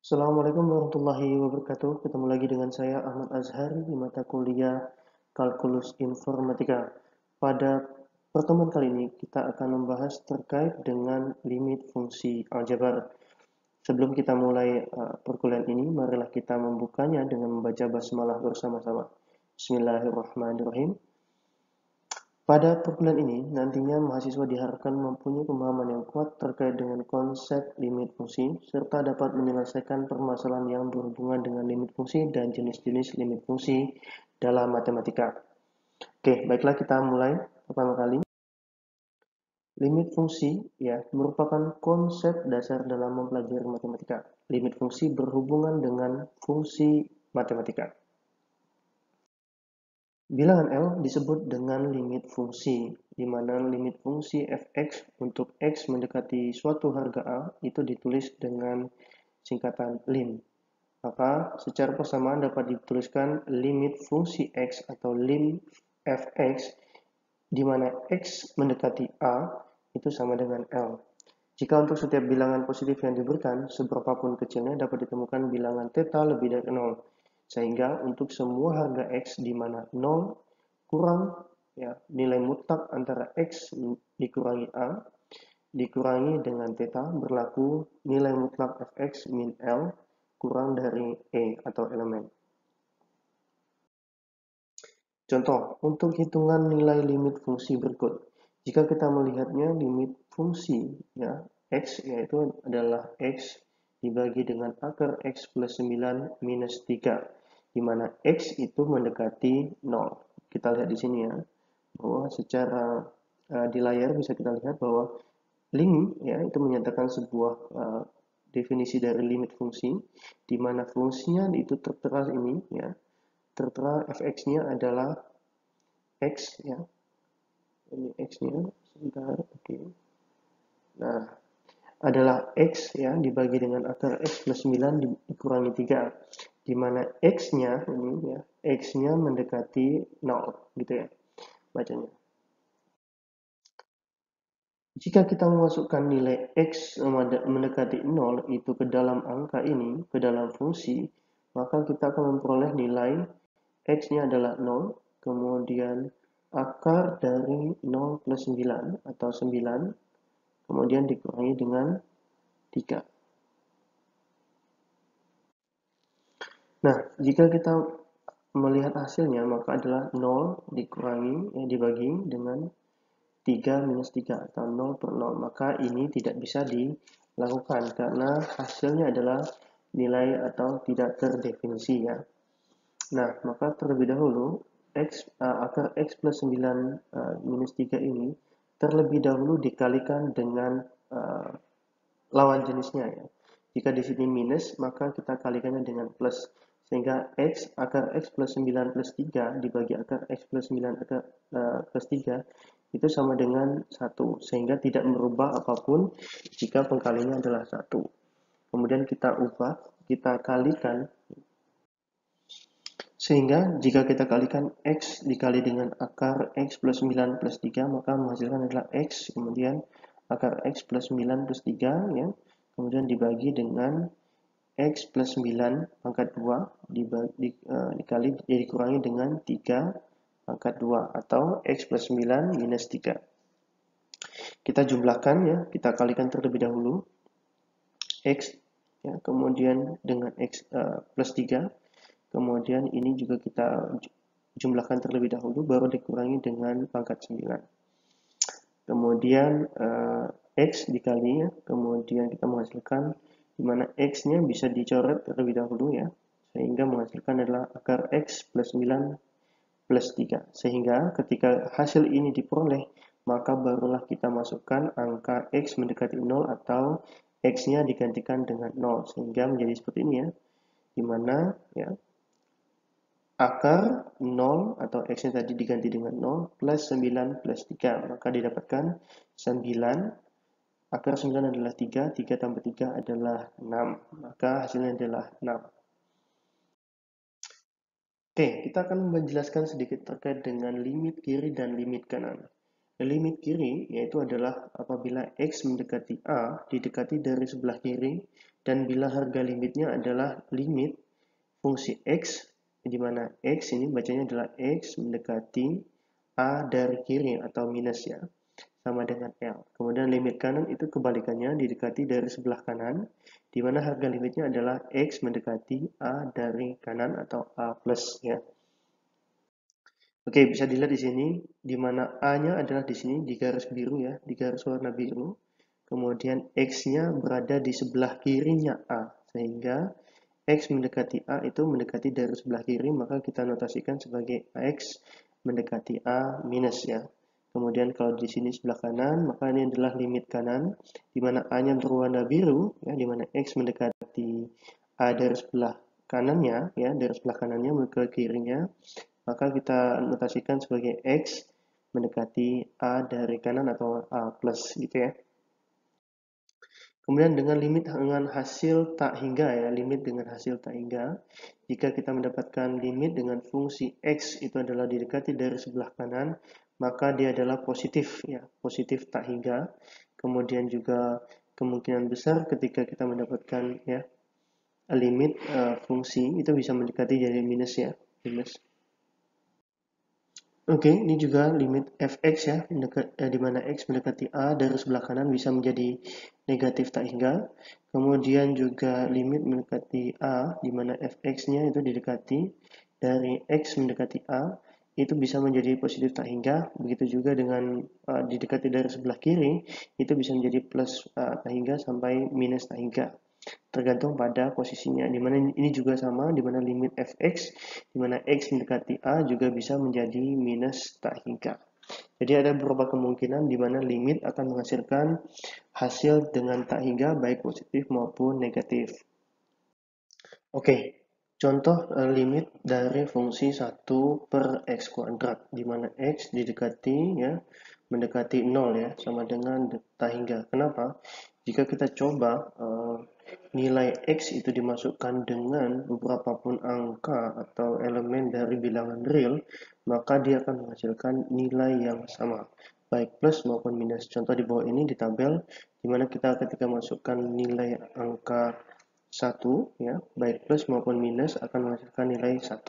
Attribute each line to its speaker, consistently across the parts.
Speaker 1: Assalamualaikum warahmatullahi wabarakatuh. Ketemu lagi dengan saya Ahmad Azhari di mata kuliah Kalkulus Informatika. Pada pertemuan kali ini kita akan membahas terkait dengan limit fungsi aljabar. Sebelum kita mulai perkuliahan ini, marilah kita membukanya dengan membaca basmalah bersama-sama. Bismillahirrahmanirrahim. Pada perkuliahan ini, nantinya mahasiswa diharapkan mempunyai pemahaman yang kuat terkait dengan konsep limit fungsi, serta dapat menyelesaikan permasalahan yang berhubungan dengan limit fungsi dan jenis-jenis limit fungsi dalam matematika. Oke, baiklah kita mulai pertama kali. Limit fungsi ya merupakan konsep dasar dalam mempelajari matematika. Limit fungsi berhubungan dengan fungsi matematika. Bilangan L disebut dengan limit fungsi, di mana limit fungsi f(x) untuk x mendekati suatu harga A itu ditulis dengan singkatan lim. Maka secara persamaan dapat dituliskan limit fungsi x atau lim f(x) di mana x mendekati A itu sama dengan L. Jika untuk setiap bilangan positif yang diberikan, seberapapun kecilnya dapat ditemukan bilangan theta lebih dari 0. Sehingga untuk semua harga x di mana 0 kurang ya, nilai mutlak antara x dikurangi A dikurangi dengan theta berlaku nilai mutlak fx min L kurang dari E atau elemen. Contoh, untuk hitungan nilai limit fungsi berikut. Jika kita melihatnya limit fungsi ya x yaitu adalah x dibagi dengan akar x plus 9 minus 3, di mana x itu mendekati 0. Kita lihat di sini ya, bahwa secara di layar bisa kita lihat bahwa lim ya itu menyatakan sebuah definisi dari limit fungsi, di mana fungsinya itu tertera ini ya, tertera fx-nya adalah x ya, ini x-nya sebentar, oke. Nah, adalah x ya dibagi dengan akar x plus 9 dikurangi 3, di mana x-nya ini ya, x-nya mendekati 0 gitu ya bacanya. Jika kita memasukkan nilai x mendekati 0 itu ke dalam angka ini, ke dalam fungsi, maka kita akan memperoleh nilai x-nya adalah 0, kemudian akar dari 0 plus 9 atau 9, kemudian dikurangi dengan 3. Nah, jika kita melihat hasilnya, maka adalah 0 dikurangi, dibagi dengan 3 minus 3 atau 0 per 0. Maka ini tidak bisa dilakukan karena hasilnya adalah nilai atau tidak terdefinisi ya. Nah, maka terlebih dahulu akar x plus 9 minus 3 ini terlebih dahulu dikalikan dengan lawan jenisnya ya. Jika di sini minus, maka kita kalikannya dengan plus. Sehingga akar x plus 9 plus 3 dibagi akar x plus 9 akar plus 3 itu sama dengan 1, sehingga tidak merubah apapun jika pengkalinya adalah 1. Kemudian kita ubah, kita kalikan, sehingga jika kita kalikan x dikali dengan akar x plus 9 plus 3, maka menghasilkan adalah x, kemudian akar x plus 9 plus 3, ya, kemudian dibagi dengan x plus 9 pangkat 2, dikali, dikurangi dengan 3 pangkat 2, atau x plus 9 minus 3. Kita jumlahkan ya, kita kalikan terlebih dahulu x ya, kemudian dengan x plus 3, kemudian ini juga kita jumlahkan terlebih dahulu baru dikurangi dengan pangkat 9. Kemudian x dikali ya, kemudian kita menghasilkan di mana x-nya bisa dicoret terlebih dahulu ya, sehingga menghasilkan adalah akar x plus 9 plus 3. Sehingga ketika hasil ini diperoleh, maka barulah kita masukkan angka x mendekati 0 atau x-nya digantikan dengan 0, sehingga menjadi seperti ini ya, di mana ya akar 0 atau x-nya tadi diganti dengan 0 plus 9 plus 3, maka didapatkan 9, akar 9 adalah 3, 3 tambah 3 adalah 6, maka hasilnya adalah 6. Oke, kita akan menjelaskan sedikit terkait dengan limit kiri dan limit kanan. Limit kiri yaitu adalah apabila X mendekati A didekati dari sebelah kiri dan bila harga limitnya adalah limit fungsi X di mana X ini bacanya adalah X mendekati A dari kiri atau minus ya sama dengan L. Kemudian limit kanan itu kebalikannya didekati dari sebelah kanan di mana harga limitnya adalah X mendekati A dari kanan atau A plus ya. Oke, bisa dilihat di sini, di mana A-nya adalah di sini, di garis biru ya, di garis warna biru. Kemudian X-nya berada di sebelah kirinya A, sehingga X mendekati A itu mendekati dari sebelah kiri, maka kita notasikan sebagai X mendekati A minus ya. Kemudian kalau di sini sebelah kanan, maka ini adalah limit kanan, di mana A-nya berwarna biru, ya, di mana X mendekati A dari sebelah kanannya, ya, dari sebelah kanannya menuju ke kirinya, maka kita notasikan sebagai X mendekati A dari kanan atau A plus gitu ya. Kemudian dengan limit dengan hasil tak hingga ya, limit dengan hasil tak hingga. Jika kita mendapatkan limit dengan fungsi X itu adalah didekati dari sebelah kanan, maka dia adalah positif ya, positif tak hingga. Kemudian juga kemungkinan besar ketika kita mendapatkan ya limit fungsi itu bisa mendekati jadi minus ya, minus. Oke, ini juga limit fx ya, di mana x mendekati a dari sebelah kanan bisa menjadi negatif tak hingga. Kemudian juga limit mendekati a, di mana fx-nya itu didekati dari x mendekati a, itu bisa menjadi positif tak hingga. Begitu juga dengan didekati dari sebelah kiri, itu bisa menjadi plus tak hingga sampai minus tak hingga. Tergantung pada posisinya, di mana ini juga sama, di mana limit fx, di mana x mendekati a juga bisa menjadi minus tak hingga. Jadi ada beberapa kemungkinan di mana limit akan menghasilkan hasil dengan tak hingga baik positif maupun negatif. Oke, contoh limit dari fungsi 1 per x kuadrat, di mana x didekati ya, mendekati 0 ya, sama dengan tak hingga. Kenapa? Jika kita coba nilai x itu dimasukkan dengan beberapa pun angka atau elemen dari bilangan real, maka dia akan menghasilkan nilai yang sama, baik plus maupun minus. Contoh di bawah ini di tabel, di mana kita ketika masukkan nilai angka 1 ya, baik plus maupun minus akan menghasilkan nilai 1.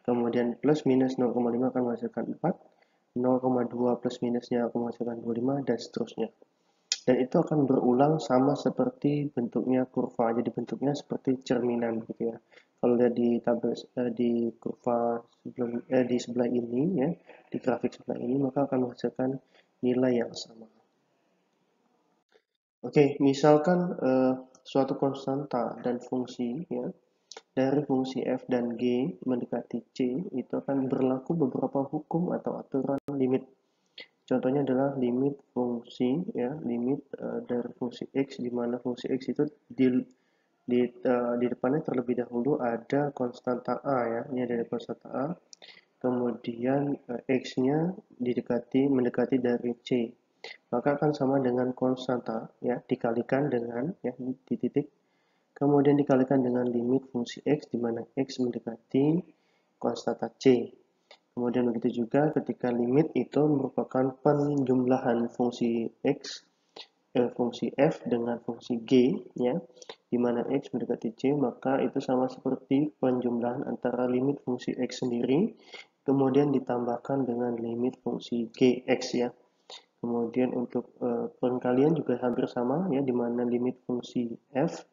Speaker 1: Kemudian plus minus 0,5 akan menghasilkan 4, 0,2 plus minusnya akan menghasilkan 25 dan seterusnya. Dan itu akan berulang sama seperti bentuknya kurva. Jadi bentuknya seperti cerminan gitu ya. Kalau lihat di tabel di kurva di sebelah ini ya, di grafik sebelah ini maka akan menghasilkan nilai yang sama. Oke, misalkan suatu konstanta dan fungsi ya dari fungsi f dan g mendekati c itu akan berlaku beberapa hukum atau aturan limit. Contohnya adalah limit fungsi ya, limit dari fungsi x di mana fungsi x itu di depannya terlebih dahulu ada konstanta a ya. Ini ada konstanta a. Kemudian x-nya mendekati dari c. Maka akan sama dengan konstanta ya, dikalikan dengan ya di titik. Kemudian dikalikan dengan limit fungsi x di mana x mendekati konstanta c. Kemudian begitu juga ketika limit itu merupakan penjumlahan fungsi x, fungsi f dengan fungsi g, ya, di mana x mendekati c, maka itu sama seperti penjumlahan antara limit fungsi x sendiri, kemudian ditambahkan dengan limit fungsi gx ya. Kemudian untuk pengkalian juga hampir sama ya, di mana limit fungsi f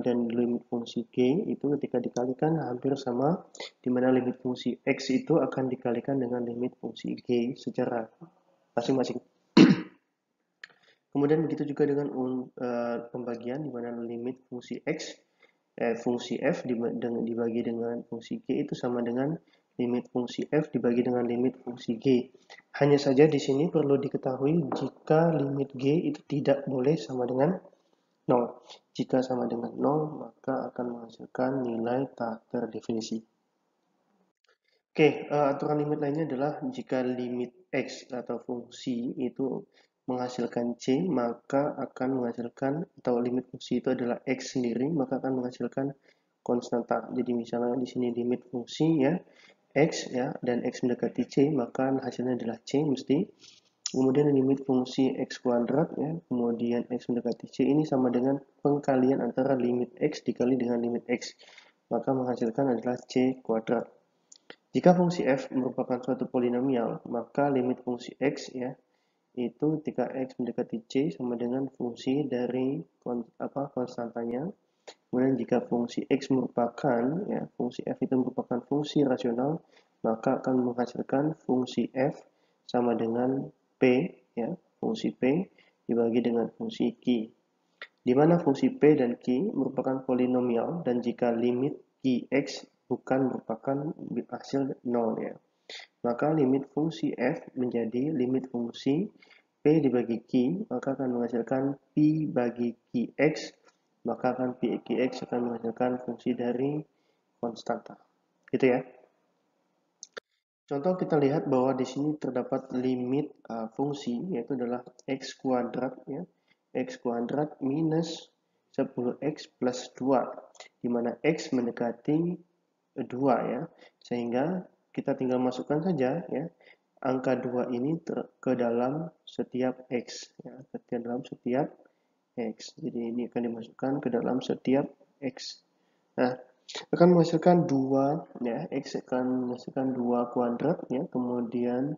Speaker 1: dan limit fungsi g itu ketika dikalikan hampir sama, di mana limit fungsi x itu akan dikalikan dengan limit fungsi g secara masing-masing. Kemudian begitu juga dengan pembagian di mana limit fungsi x, fungsi f dibagi dengan fungsi g itu sama dengan limit fungsi f dibagi dengan limit fungsi g. Hanya saja di sini perlu diketahui jika limit g itu tidak boleh sama dengan 0. Jika sama dengan 0, maka akan menghasilkan nilai tak terdefinisi. Oke, aturan limit lainnya adalah jika limit x atau fungsi itu menghasilkan c, maka akan menghasilkan, atau limit fungsi itu adalah x sendiri, maka akan menghasilkan konstanta. Jadi misalnya di sini limit fungsi ya, x ya, dan x mendekati c, maka hasilnya adalah c mesti. Kemudian limit fungsi x kuadrat ya, kemudian x mendekati c ini sama dengan pengkalian antara limit x dikali dengan limit x. Maka menghasilkan adalah c kuadrat. Jika fungsi f merupakan suatu polinomial, maka limit fungsi x ya itu ketika x mendekati c sama dengan fungsi dari konstantanya. Kemudian jika fungsi x merupakan ya fungsi f itu merupakan fungsi rasional, maka akan menghasilkan fungsi f sama dengan p ya, fungsi p dibagi dengan fungsi q. Di mana fungsi p dan q merupakan polinomial dan jika limit qx bukan merupakan hasil 0 ya. Maka limit fungsi f menjadi limit fungsi p dibagi q, maka akan menghasilkan p bagi qx, maka akan p qx akan menghasilkan fungsi dari konstanta. Gitu ya. Contoh kita lihat bahwa di sini terdapat limit fungsi yaitu adalah x kuadrat ya. X kuadrat minus 10x plus 2 di mana x mendekati 2 ya. Sehingga kita tinggal masukkan saja ya angka 2 ini ke dalam setiap x ya, ke dalam setiap x. Jadi ini akan dimasukkan ke dalam setiap x. Nah, akan menghasilkan 2 ya, x akan menghasilkan 2 kuadrat ya, kemudian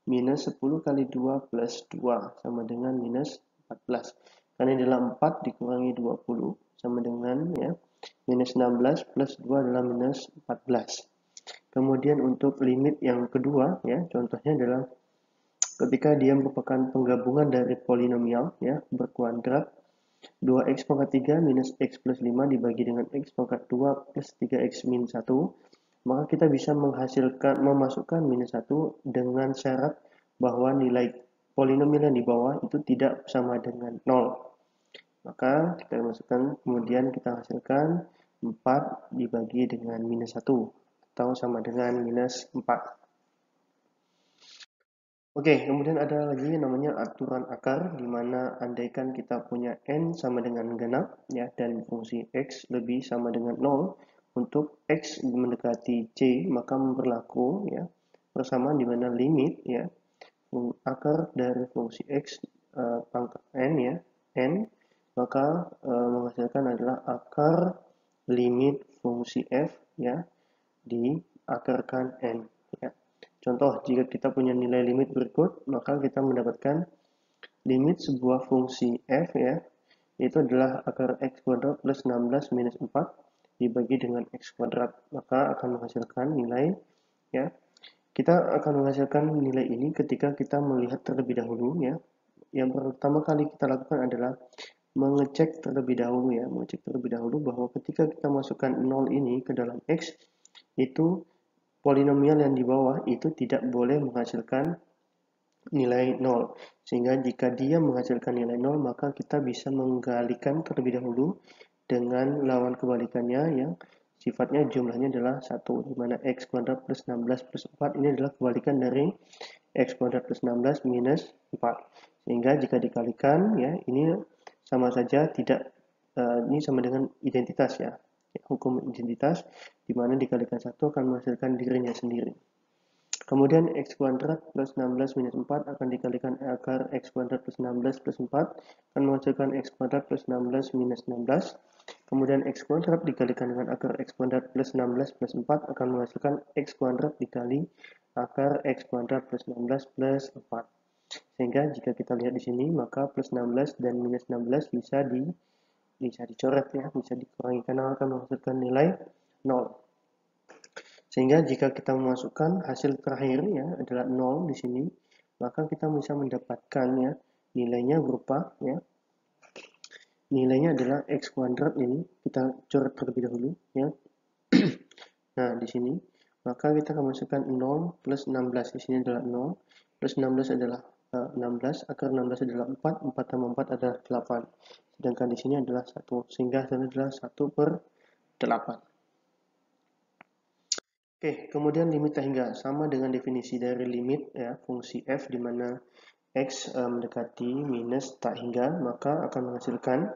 Speaker 1: minus 10 kali 2 plus 2 sama dengan minus 14. Karena ini adalah 4 dikurangi 20 sama dengan ya minus 16 plus 2 adalah minus 14. Kemudian untuk limit yang kedua ya, contohnya adalah ketika dia merupakan penggabungan dari polinomial ya berkuadrat 2x pangkat 3 minus x plus 5 dibagi dengan x pangkat 2 plus 3x min 1, maka kita bisa memasukkan minus 1 dengan syarat bahwa nilai polinomial yang di bawah itu tidak sama dengan 0. Maka kita masukkan, kemudian kita hasilkan 4 dibagi dengan minus 1 atau sama dengan minus 4. Oke, kemudian ada lagi yang namanya aturan akar, di mana andaikan kita punya n sama dengan genap, ya, dan fungsi x lebih sama dengan 0, untuk x mendekati c, maka berlaku ya, persamaan di mana limit ya, akar dari fungsi x pangkat n ya, n, maka menghasilkan adalah akar limit fungsi f ya, diakarkan n ya. Contoh, jika kita punya nilai limit berikut, maka kita mendapatkan limit sebuah fungsi f ya, itu adalah akar x kuadrat plus 16 minus 4 dibagi dengan x kuadrat, maka akan menghasilkan nilai ya. Kita akan menghasilkan nilai ini ketika kita melihat terlebih dahulu ya. Yang pertama kali kita lakukan adalah mengecek terlebih dahulu ya, mengecek terlebih dahulu bahwa ketika kita masukkan 0 ini ke dalam x, itu polinomial yang di bawah itu tidak boleh menghasilkan nilai 0. Sehingga jika dia menghasilkan nilai 0, maka kita bisa menggalikan terlebih dahulu dengan lawan kebalikannya yang sifatnya jumlahnya adalah 1, di mana x kuadrat plus 16 plus 4 ini adalah kebalikan dari x kuadrat plus 16 minus 4. Sehingga jika dikalikan ya, ini sama saja tidak ini sama dengan identitas ya. Hukum identitas di mana dikalikan 1 akan menghasilkan dirinya sendiri. Kemudian x kuadrat plus 16 minus 4 akan dikalikan akar x kuadrat plus 16 plus 4 akan menghasilkan x kuadrat plus 16 minus 16. Kemudian x kuadrat dikalikan dengan akar x kuadrat plus 16 plus 4 akan menghasilkan x kuadrat dikali akar x kuadrat plus 16 plus 4. Sehingga jika kita lihat di sini, maka plus 16 dan minus 16 bisa dicoret ya, bisa dikurangi karena akan menghasilkan nilai 0. Sehingga jika kita memasukkan hasil terakhir ya adalah 0 di sini, maka kita bisa mendapatkan ya nilainya berupa ya nilainya adalah x kuadrat, ini kita coret terlebih dahulu ya. Nah, di sini maka kita akan masukkan 0 plus 16, di sini adalah 0 plus 16 adalah 16, akar 16 adalah 4, 4 tambah 4 adalah 8. Sedangkan di sini adalah 1, sehingga hasilnya adalah 1/8. Oke, kemudian limit tak hingga sama dengan definisi dari limit ya, fungsi f di mana x mendekati minus tak hingga, maka akan menghasilkan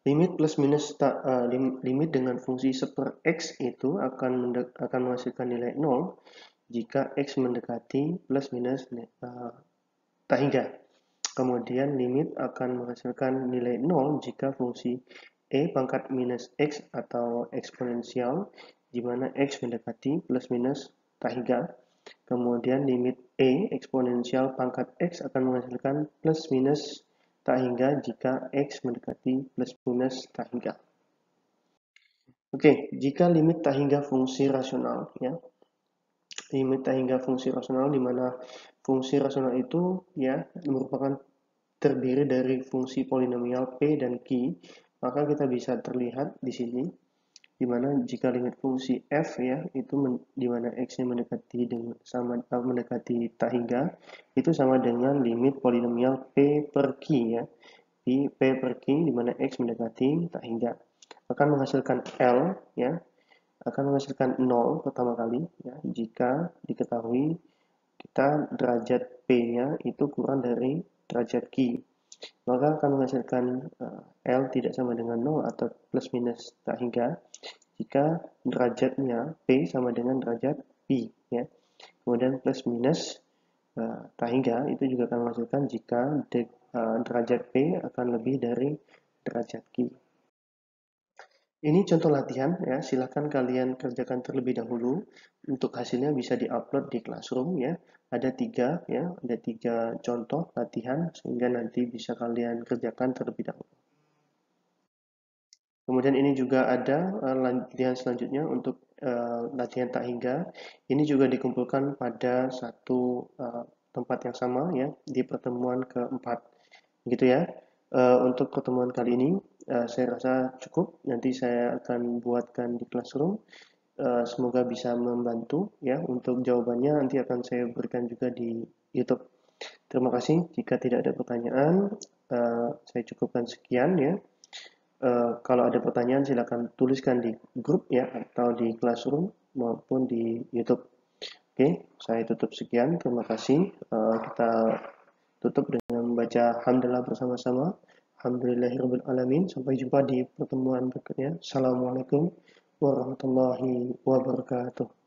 Speaker 1: limit plus minus limit dengan fungsi 1/x itu akan menghasilkan nilai 0 jika X mendekati plus minus tak hingga. Kemudian limit akan menghasilkan nilai 0 jika fungsi E pangkat minus X atau eksponensial, di mana X mendekati plus minus tak hingga. Kemudian limit E eksponensial pangkat X akan menghasilkan plus minus tak hingga jika X mendekati plus minus tak hingga. Oke, jika limit tak hingga fungsi rasional, ya, limit tak hingga fungsi rasional di mana fungsi rasional itu ya merupakan terdiri dari fungsi polinomial P dan Q, maka kita bisa terlihat di sini di mana jika limit fungsi f ya itu di mana x-nya mendekati dengan mendekati tak hingga itu sama dengan limit polinomial P per Q ya. Di P per Q di mana x mendekati tak hingga akan menghasilkan L ya, akan menghasilkan 0 pertama kali ya jika diketahui kita derajat P-nya itu kurang dari derajat Q, maka akan menghasilkan L tidak sama dengan 0 atau plus minus tak hingga jika derajatnya P sama dengan derajat P ya. Kemudian plus minus tak hingga itu juga akan menghasilkan jika derajat P akan lebih dari derajat Q. Ini contoh latihan ya, silahkan kalian kerjakan terlebih dahulu. Untuk hasilnya bisa diupload di Classroom ya. Ada tiga ya, ada 3 contoh latihan sehingga nanti bisa kalian kerjakan terlebih dahulu. Kemudian ini juga ada latihan selanjutnya untuk latihan tak hingga. Ini juga dikumpulkan pada satu tempat yang sama ya, di pertemuan keempat. Gitu ya. Untuk pertemuan kali ini saya rasa cukup. Nanti saya akan buatkan di Classroom. Semoga bisa membantu ya. Untuk jawabannya nanti akan saya berikan juga di YouTube. Terima kasih. Jika tidak ada pertanyaan, saya cukupkan sekian ya. Kalau ada pertanyaan silakan tuliskan di grup ya atau di Classroom maupun di YouTube. Oke, saya tutup sekian. Terima kasih. Kita tutup dengan membaca hamdalah bersama-sama. Alhamdulillahirrahmanirrahim. Sampai jumpa di pertemuan berikutnya. Assalamualaikum warahmatullahi wabarakatuh.